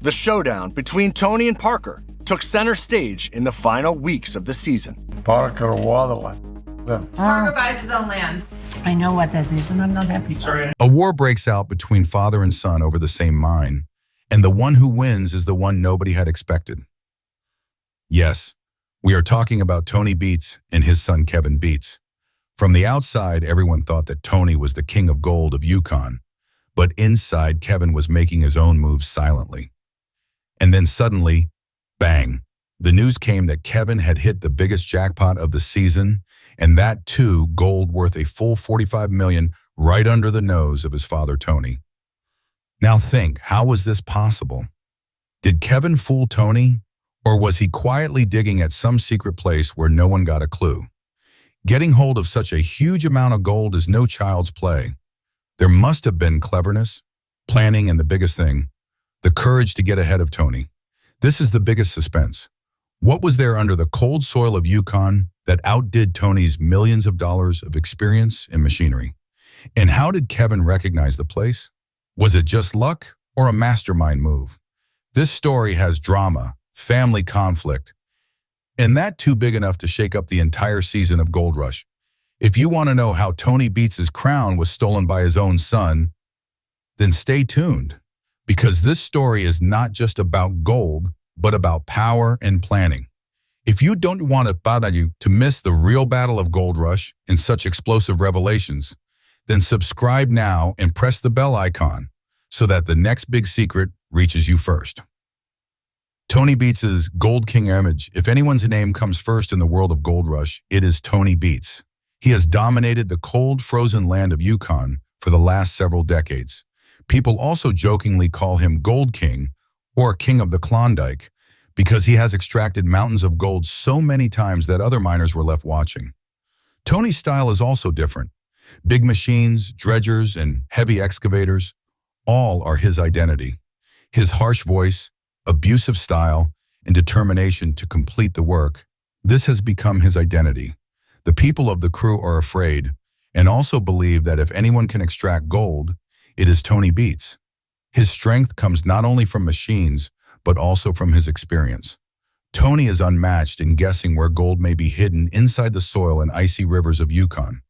The showdown between Tony and Parker took center stage in the final weeks of the season. Parker waterline. Parker buys his own land. I know what that is, and I'm not happy. A war breaks out between father and son over the same mine, and the one who wins is the one nobody had expected. Yes, we are talking about Tony Beets and his son Kevin Beets. From the outside, everyone thought that Tony was the king of gold of Yukon, but inside, Kevin was making his own moves silently. And then suddenly, bang, the news came that Kevin had hit the biggest jackpot of the season, and that too, gold worth a full $45 million right under the nose of his father, Tony. Now think, how was this possible? Did Kevin fool Tony, or was he quietly digging at some secret place where no one got a clue? Getting hold of such a huge amount of gold is no child's play. There must have been cleverness, planning, and the biggest thing, the courage to get ahead of Tony. This is the biggest suspense. What was there under the cold soil of Yukon that outdid Tony's millions of dollars of experience and machinery? And how did Kevin recognize the place? Was it just luck or a mastermind move? This story has drama, family conflict, and that too big enough to shake up the entire season of Gold Rush. If you want to know how Tony Beets' crown was stolen by his own son, then stay tuned, because this story is not just about gold, but about power and planning. If you don't want to miss the real battle of Gold Rush and such explosive revelations, then subscribe now and press the bell icon so that the next big secret reaches you first. Tony Beets' Gold King image. If anyone's name comes first in the world of Gold Rush, it is Tony Beets. He has dominated the cold, frozen land of Yukon for the last several decades. People also jokingly call him Gold King or King of the Klondike because he has extracted mountains of gold so many times that other miners were left watching. Tony's style is also different. Big machines, dredgers, and heavy excavators, all are his identity. His harsh voice, abusive style, and determination to complete the work, this has become his identity. The people of the crew are afraid and also believe that if anyone can extract gold, it is Tony Beets. His strength comes not only from machines, but also from his experience. Tony is unmatched in guessing where gold may be hidden inside the soil and icy rivers of Yukon.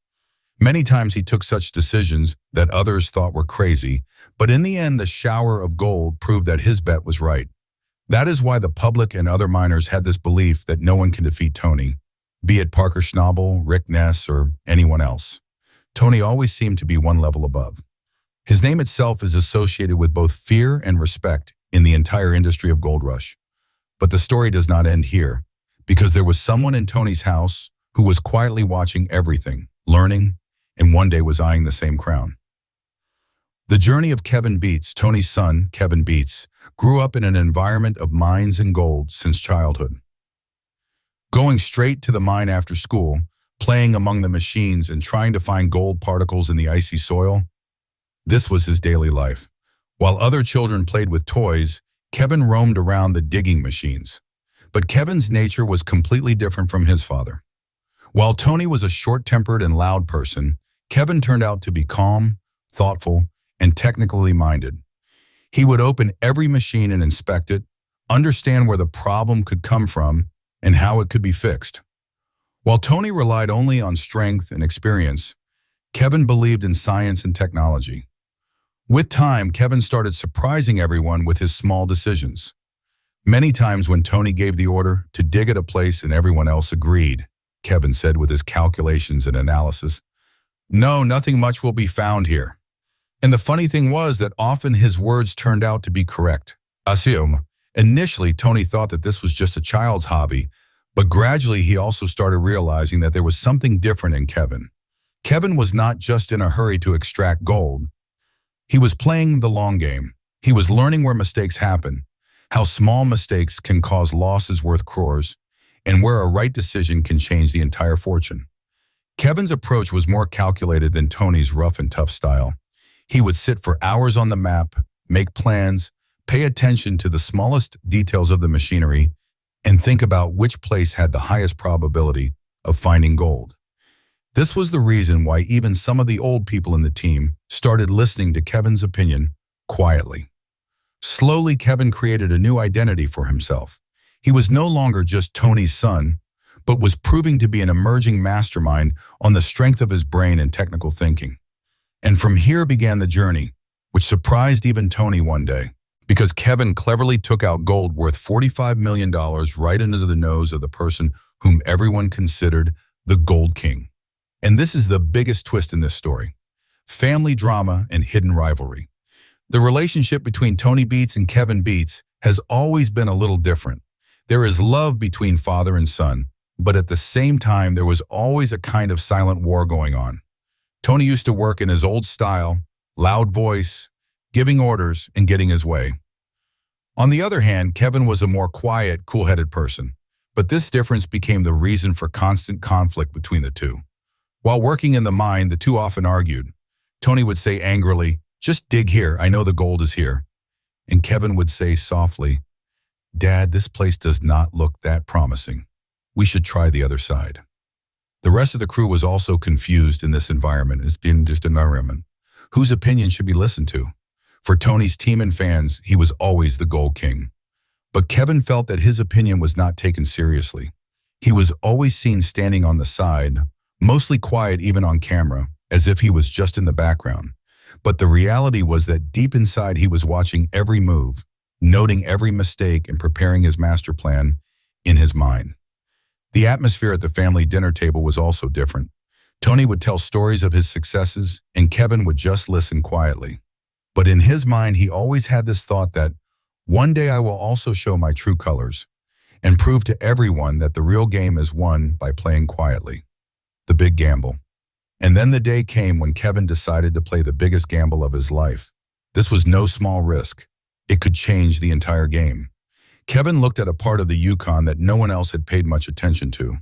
Many times he took such decisions that others thought were crazy, but in the end the shower of gold proved that his bet was right. That is why the public and other miners had this belief that no one can defeat Tony, be it Parker Schnabel, Rick Ness, or anyone else. Tony always seemed to be one level above. His name itself is associated with both fear and respect in the entire industry of Gold Rush. But the story does not end here, because there was someone in Tony's house who was quietly watching everything, learning, and one day was eyeing the same crown. The journey of Kevin Beets, Tony's son, Kevin Beets, grew up in an environment of mines and gold since childhood. Going straight to the mine after school, playing among the machines and trying to find gold particles in the icy soil, this was his daily life. While other children played with toys, Kevin roamed around the digging machines. But Kevin's nature was completely different from his father. While Tony was a short-tempered and loud person, Kevin turned out to be calm, thoughtful, and technically minded. He would open every machine and inspect it, understand where the problem could come from, and how it could be fixed. While Tony relied only on strength and experience, Kevin believed in science and technology. With time, Kevin started surprising everyone with his small decisions. Many times when Tony gave the order to dig at a place and everyone else agreed, Kevin said with his calculations and analysis, "No, nothing much will be found here." And the funny thing was that often his words turned out to be correct. Initially, Tony thought that this was just a child's hobby, but gradually he also started realizing that there was something different in Kevin. Kevin was not just in a hurry to extract gold. He was playing the long game. He was learning where mistakes happen, how small mistakes can cause losses worth crores, and where a right decision can change the entire fortune. Kevin's approach was more calculated than Tony's rough and tough style. He would sit for hours on the map, make plans, pay attention to the smallest details of the machinery, and think about which place had the highest probability of finding gold. This was the reason why even some of the old people in the team started listening to Kevin's opinion quietly. Slowly, Kevin created a new identity for himself. He was no longer just Tony's son, but was proving to be an emerging mastermind on the strength of his brain and technical thinking. And from here began the journey, which surprised even Tony one day, because Kevin cleverly took out gold worth $45 million right into the nose of the person whom everyone considered the Gold King. And this is the biggest twist in this story: family drama and hidden rivalry. The relationship between Tony Beets and Kevin Beets has always been a little different. There is love between father and son, but at the same time, there was always a kind of silent war going on. Tony used to work in his old style, loud voice, giving orders and getting his way. On the other hand, Kevin was a more quiet, cool-headed person, but this difference became the reason for constant conflict between the two. While working in the mine, the two often argued. Tony would say angrily, "Just dig here, I know the gold is here." And Kevin would say softly, "Dad, this place does not look that promising. We should try the other side." The rest of the crew was also confused in this environment as being just an environment. Whose opinion should be listened to? For Tony's team and fans, he was always the Gold King. But Kevin felt that his opinion was not taken seriously. He was always seen standing on the side, mostly quiet even on camera, as if he was just in the background. But the reality was that deep inside he was watching every move, noting every mistake and preparing his master plan in his mind. The atmosphere at the family dinner table was also different. Tony would tell stories of his successes, and Kevin would just listen quietly. But in his mind, he always had this thought that one day I will also show my true colors and prove to everyone that the real game is won by playing quietly. The big gamble. And then the day came when Kevin decided to play the biggest gamble of his life. This was no small risk. It could change the entire game. Kevin looked at a part of the Yukon that no one else had paid much attention to.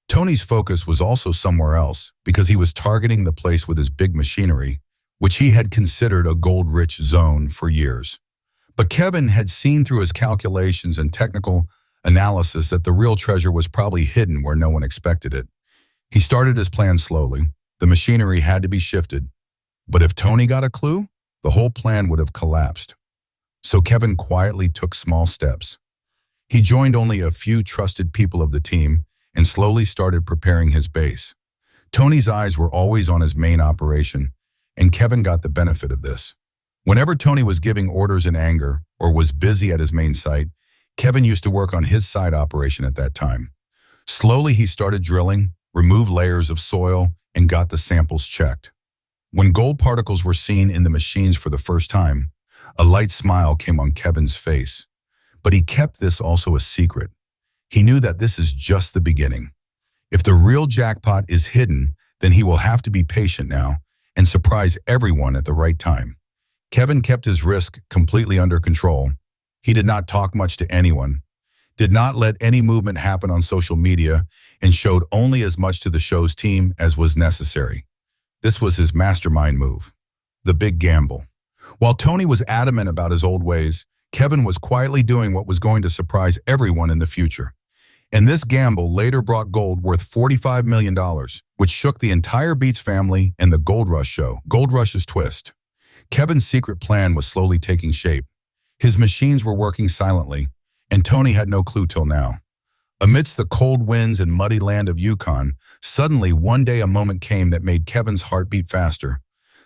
Tony's focus was also somewhere else because he was targeting the place with his big machinery, which he had considered a gold-rich zone for years. But Kevin had seen through his calculations and technical analysis that the real treasure was probably hidden where no one expected it. He started his plan slowly. The machinery had to be shifted. But if Tony got a clue, the whole plan would have collapsed. So Kevin quietly took small steps. He joined only a few trusted people of the team and slowly started preparing his base. Tony's eyes were always on his main operation, and Kevin got the benefit of this. Whenever Tony was giving orders in anger or was busy at his main site, Kevin used to work on his side operation at that time. Slowly he started drilling, removed layers of soil, and got the samples checked. When gold particles were seen in the machines for the first time, a light smile came on Kevin's face. But he kept this also a secret. He knew that this is just the beginning. If the real jackpot is hidden, then he will have to be patient now and surprise everyone at the right time. Kevin kept his risk completely under control. He did not talk much to anyone, did not let any movement happen on social media, and showed only as much to the show's team as was necessary. This was his mastermind move, the big gamble. While Tony was adamant about his old ways, Kevin was quietly doing what was going to surprise everyone in the future. And this gamble later brought gold worth $45 million, which shook the entire Beets family and the Gold Rush show. Gold Rush's twist. Kevin's secret plan was slowly taking shape. His machines were working silently, and Tony had no clue till now. Amidst the cold winds and muddy land of Yukon, suddenly one day a moment came that made Kevin's heart beat faster.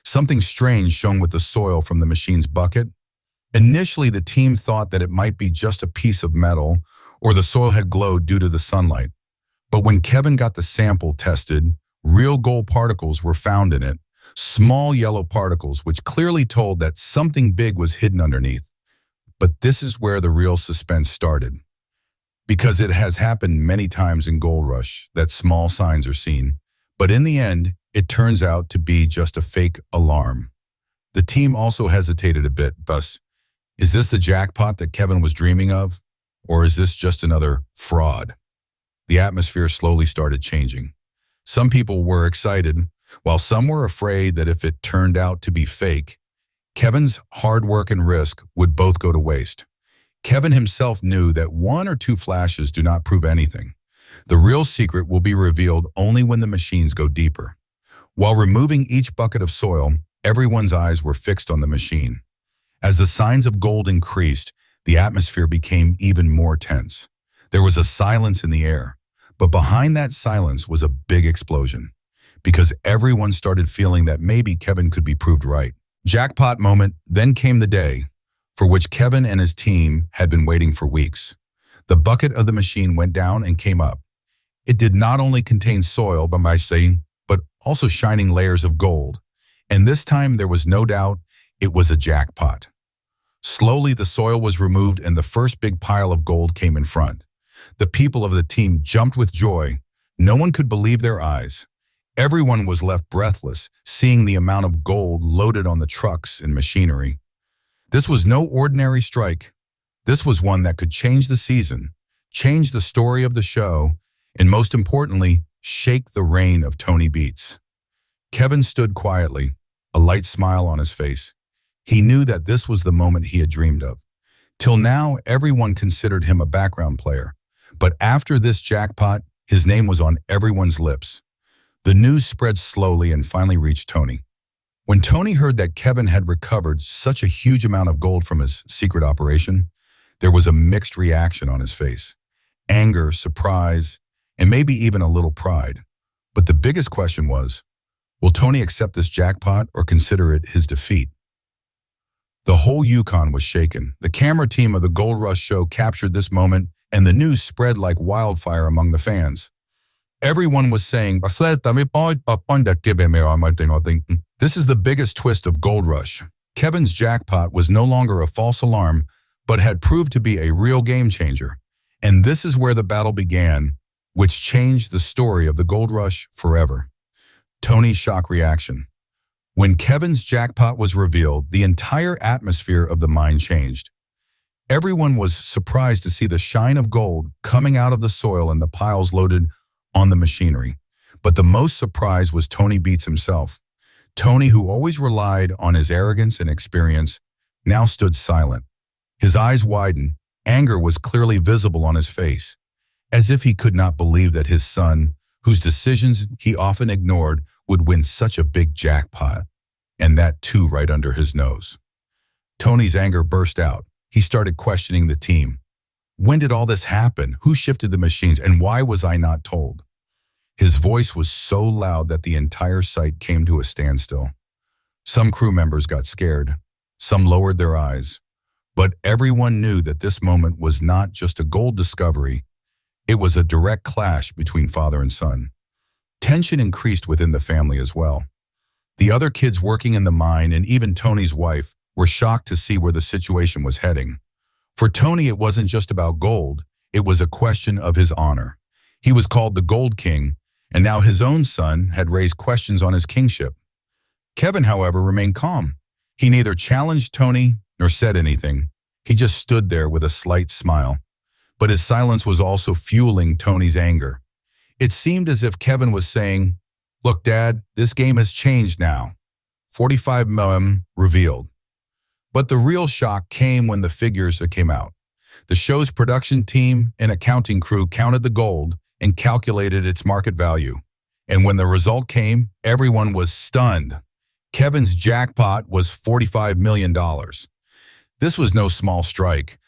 Something strange shone with the soil from the machine's bucket. Initially, the team thought that it might be just a piece of metal or the soil had glowed due to the sunlight. But when Kevin got the sample tested, real gold particles were found in it, small yellow particles which clearly told that something big was hidden underneath. But this is where the real suspense started. Because it has happened many times in Gold Rush that small signs are seen, but in the end, it turns out to be just a fake alarm. The team also hesitated a bit, thus, is this the jackpot that Kevin was dreaming of? Or is this just another fraud? The atmosphere slowly started changing. Some people were excited, while some were afraid that if it turned out to be fake, Kevin's hard work and risk would both go to waste. Kevin himself knew that one or two flashes do not prove anything. The real secret will be revealed only when the machines go deeper. While removing each bucket of soil, everyone's eyes were fixed on the machine. As the signs of gold increased, the atmosphere became even more tense. There was a silence in the air, but behind that silence was a big explosion, because everyone started feeling that maybe Kevin could be proved right. Jackpot moment, then came the day for which Kevin and his team had been waiting for weeks. The bucket of the machine went down and came up. It did not only contain soil, but also shining layers of gold. And this time there was no doubt it was a jackpot. Slowly the soil was removed and the first big pile of gold came in front. The people of the team jumped with joy. No one could believe their eyes. Everyone was left breathless, seeing the amount of gold loaded on the trucks and machinery. This was no ordinary strike. This was one that could change the season, change the story of the show, and most importantly, shake the reign of Tony Beets. Kevin stood quietly, a light smile on his face. He knew that this was the moment he had dreamed of. Till now, everyone considered him a background player. But after this jackpot, his name was on everyone's lips. The news spread slowly and finally reached Tony. When Tony heard that Kevin had recovered such a huge amount of gold from his secret operation, there was a mixed reaction on his face. Anger, surprise, and maybe even a little pride. But the biggest question was, will Tony accept this jackpot or consider it his defeat? The whole Yukon was shaken. The camera team of the Gold Rush show captured this moment, and the news spread like wildfire among the fans. Everyone was saying, "This is the biggest twist of Gold Rush." Kevin's jackpot was no longer a false alarm, but had proved to be a real game changer. And this is where the battle began, which changed the story of the Gold Rush forever. Tony's shock reaction. When Kevin's jackpot was revealed, the entire atmosphere of the mine changed. Everyone was surprised to see the shine of gold coming out of the soil and the piles loaded on the machinery. But the most surprised was Tony Beets himself. Tony, who always relied on his arrogance and experience, now stood silent. His eyes widened. Anger was clearly visible on his face, as if he could not believe that his son, whose decisions he often ignored, would win such a big jackpot, and that too right under his nose. Tony's anger burst out. He started questioning the team. When did all this happen? Who shifted the machines, and why was I not told? His voice was so loud that the entire site came to a standstill. Some crew members got scared. Some lowered their eyes. But everyone knew that this moment was not just a gold discovery. It was a direct clash between father and son. Tension increased within the family as well. The other kids working in the mine and even Tony's wife were shocked to see where the situation was heading. For Tony, it wasn't just about gold. It was a question of his honor. He was called the Gold King, and now his own son had raised questions on his kingship. Kevin, however, remained calm. He neither challenged Tony nor said anything. He just stood there with a slight smile. But his silence was also fueling Tony's anger. It seemed as if Kevin was saying, "Look, Dad, this game has changed now." 45M revealed. But the real shock came when the figures came out. The show's production team and accounting crew counted the gold and calculated its market value. And when the result came, everyone was stunned. Kevin's jackpot was $45 million. This was no small strike.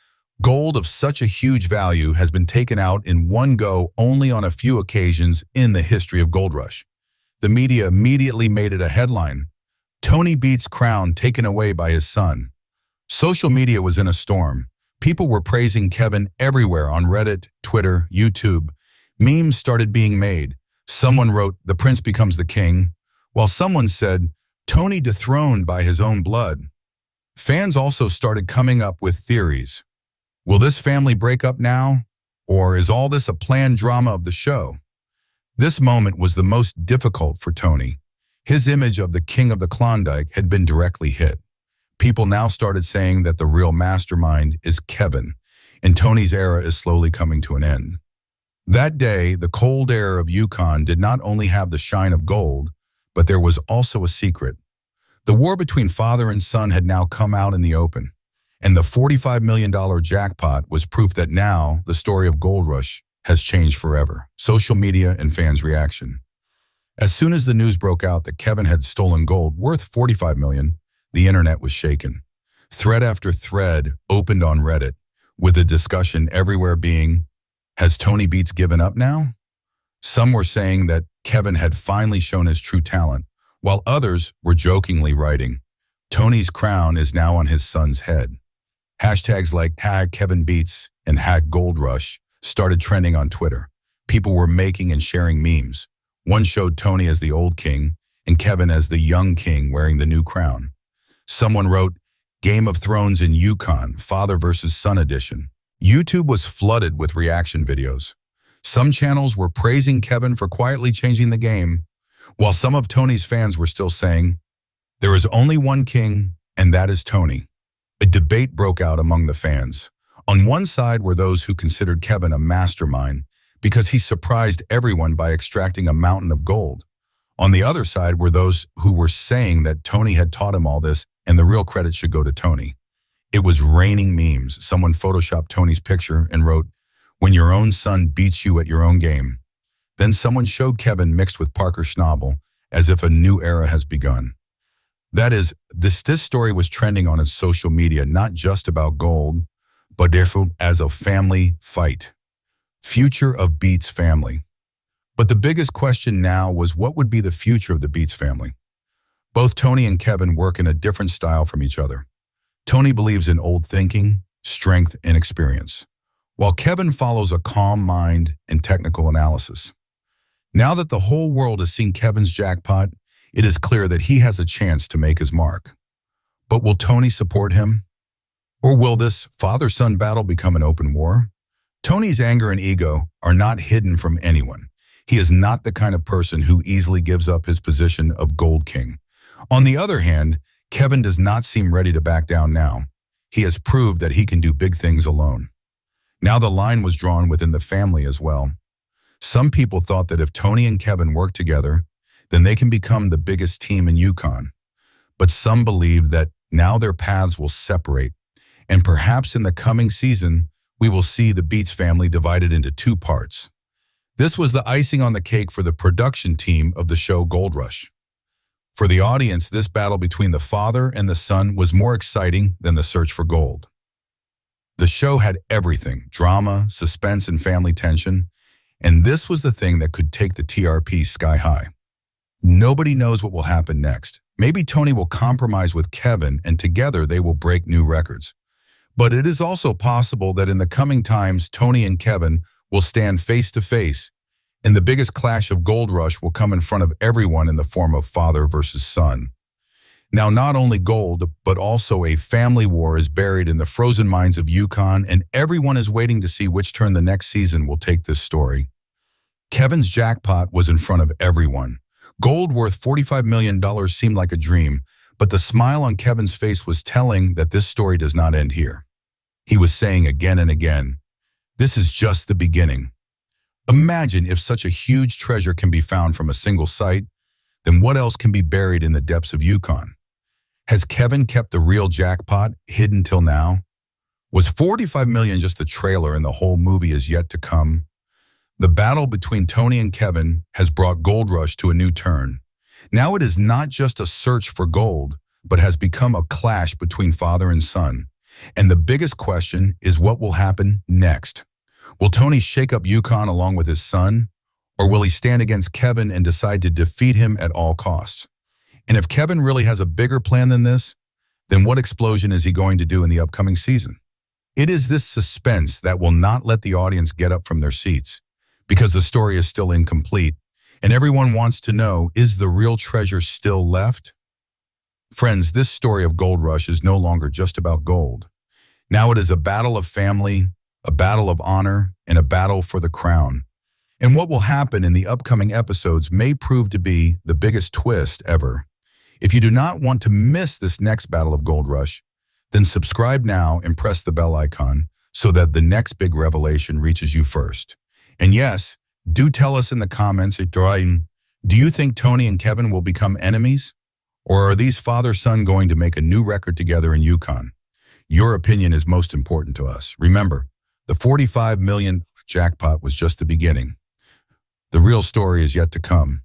Gold of such a huge value has been taken out in one go only on a few occasions in the history of Gold Rush. The media immediately made it a headline. Tony Beets' crown taken away by his son. Social media was in a storm. People were praising Kevin everywhere on Reddit, Twitter, YouTube. Memes started being made. Someone wrote, "The prince becomes the king," while someone said, "Tony dethroned by his own blood." Fans also started coming up with theories. Will this family break up now? Or is all this a planned drama of the show? This moment was the most difficult for Tony. His image of the king of the Klondike had been directly hit. People now started saying that the real mastermind is Kevin, and Tony's era is slowly coming to an end. That day, the cold air of Yukon did not only have the shine of gold, but there was also a secret. The war between father and son had now come out in the open, and the $45 million jackpot was proof that now the story of Gold Rush has changed forever. Social media and fans' reaction. As soon as the news broke out that Kevin had stolen gold worth $45 million, the internet was shaken. Thread after thread opened on Reddit, with the discussion everywhere being, has Tony Beets given up now? Some were saying that Kevin had finally shown his true talent, while others were jokingly writing, Tony's crown is now on his son's head. Hashtags like #KevinBeets and #GoldRush started trending on Twitter. People were making and sharing memes. One showed Tony as the old king and Kevin as the young king wearing the new crown. Someone wrote, Game of Thrones in Yukon, Father versus Son edition. YouTube was flooded with reaction videos. Some channels were praising Kevin for quietly changing the game, while some of Tony's fans were still saying, there is only one king, and that is Tony. A debate broke out among the fans. On one side were those who considered Kevin a mastermind because he surprised everyone by extracting a mountain of gold. On the other side were those who were saying that Tony had taught him all this and the real credit should go to Tony. It was raining memes. Someone photoshopped Tony's picture and wrote, when your own son beats you at your own game. Then someone showed Kevin mixed with Parker Schnabel as if a new era has begun. That is, this story was trending on his social media, not just about gold, but therefore as a family fight. Future of Beets family. But the biggest question now was what would be the future of the Beets family? Both Tony and Kevin work in a different style from each other. Tony believes in old thinking, strength, and experience, while Kevin follows a calm mind and technical analysis. Now that the whole world has seen Kevin's Jackpot, it is clear that he has a chance to make his mark. But will Tony support him? Or will this father-son battle become an open war? Tony's anger and ego are not hidden from anyone. He is not the kind of person who easily gives up his position of Gold King. On the other hand, Kevin does not seem ready to back down now. He has proved that he can do big things alone. Now the line was drawn within the family as well. Some people thought that if Tony and Kevin work together, then they can become the biggest team in Yukon. But some believe that now their paths will separate, and perhaps in the coming season, we will see the Beets family divided into two parts. This was the icing on the cake for the production team of the show Gold Rush. For the audience, this battle between the father and the son was more exciting than the search for gold. The show had everything, drama, suspense, and family tension, and this was the thing that could take the TRP sky high. Nobody knows what will happen next. Maybe Tony will compromise with Kevin and together they will break new records. But it is also possible that in the coming times, Tony and Kevin will stand face to face, and the biggest clash of Gold Rush will come in front of everyone in the form of father versus son. Now, not only gold, but also a family war is buried in the frozen mines of Yukon, and everyone is waiting to see which turn the next season will take this story. Kevin's Jackpot was in front of everyone. Gold worth $45 million seemed like a dream, but the smile on Kevin's face was telling that this story does not end here. He was saying again and again, this is just the beginning. Imagine if such a huge treasure can be found from a single site, then what else can be buried in the depths of Yukon? Has Kevin kept the real Jackpot hidden till now? Was $45 million just the trailer and the whole movie is yet to come? The battle between Tony and Kevin has brought Gold Rush to a new turn. Now it is not just a search for gold, but has become a clash between father and son. And the biggest question is what will happen next? Will Tony shake up Yukon along with his son? Or will he stand against Kevin and decide to defeat him at all costs? And if Kevin really has a bigger plan than this, then what explosion is he going to do in the upcoming season? It is this suspense that will not let the audience get up from their seats, because the story is still incomplete, and everyone wants to know, is the real treasure still left? Friends, this story of Gold Rush is no longer just about gold. Now it is a battle of family, a battle of honor, and a battle for the crown. And what will happen in the upcoming episodes may prove to be the biggest twist ever. If you do not want to miss this next battle of Gold Rush, then subscribe now and press the bell icon so that the next big revelation reaches you first. And yes, do tell us in the comments, do you think Tony and Kevin will become enemies? Or are these father-son going to make a new record together in Yukon? Your opinion is most important to us. Remember, the $45 million jackpot was just the beginning. The real story is yet to come.